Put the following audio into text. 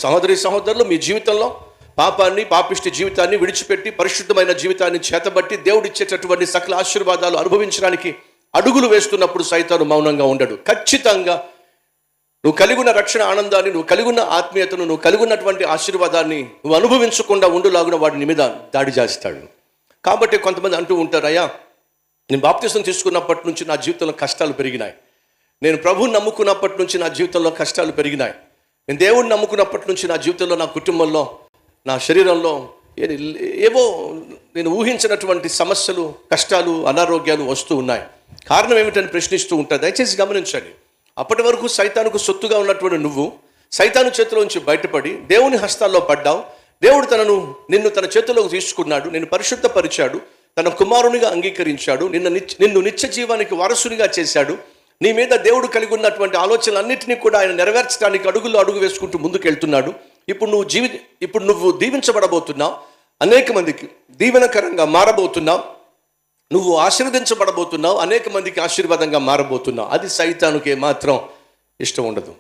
సహోదరి సహోదరులు, మీ జీవితంలో పాపాన్ని, పాపిష్టి జీవితాన్ని విడిచిపెట్టి పరిశుద్ధమైన జీవితాన్ని చేతబట్టి దేవుడిచ్చేటటువంటి సకల ఆశీర్వాదాలు అనుభవించడానికి అడుగులు వేస్తున్నప్పుడు సైతాను మౌనంగా ఉండడు. ఖచ్చితంగా నువ్వు కలిగి ఉన్న రక్షణ ఆనందాన్ని, నువ్వు కలిగి ఉన్న ఆత్మీయతను, నువ్వు కలిగి ఉన్నటువంటి ఆశీర్వాదాన్ని నువ్వు అనుభవించకుండా ఉండులాగున వాడి నీ మీద దాడి చేస్తాడు. కాబట్టి కొంతమంది అంటూ ఉంటారు, అయ్యా నేను బాప్తిసం తీసుకున్నప్పటి నుంచి నా జీవితంలో కష్టాలు పెరిగినాయి, నేను ప్రభువుని నమ్ముకున్నప్పటి నుంచి నా జీవితంలో కష్టాలు పెరిగినాయి, నేను దేవుడిని నమ్ముకున్నప్పటి నుంచి నా జీవితంలో, నా కుటుంబంలో, నా శరీరంలో ఏవో నేను ఊహించినటువంటి సమస్యలు, కష్టాలు, అనారోగ్యాలు వస్తూ ఉన్నాయి. కారణం ఏమిటని ప్రశ్నిస్తూ ఉంటారు. దయచేసి గమనించండి, అప్పటి వరకు సైతానుకు సొత్తుగా ఉన్నటువంటి నువ్వు సైతాను చేతిలోంచి బయటపడి దేవుని హస్తాల్లో పడ్డావు. దేవుడు నిన్ను తన చేతిలోకి తీసుకున్నాడు, నిన్ను పరిశుద్ధపరిచాడు, తన కుమారునిగా అంగీకరించాడు, నిన్ను నిత్య జీవానికి వారసునిగా చేశాడు. నీ మీద దేవుడు కలిగి ఉన్నటువంటి ఆలోచనలన్నింటినీ కూడా ఆయన నెరవేర్చడానికి అడుగు వేసుకుంటూ ముందుకెళ్తున్నాడు. ఇప్పుడు నువ్వు దీవించబడబోతున్నావు, అనేక మందికి దీవెనకరంగా మారబోతున్నావు, నువ్వు ఆశీర్వదించబడబోతున్నావు, అనేక మందికి ఆశీర్వాదంగా మారబోతున్నావు. అది సైతానుకి మాత్రం ఇష్టం ఉండదు.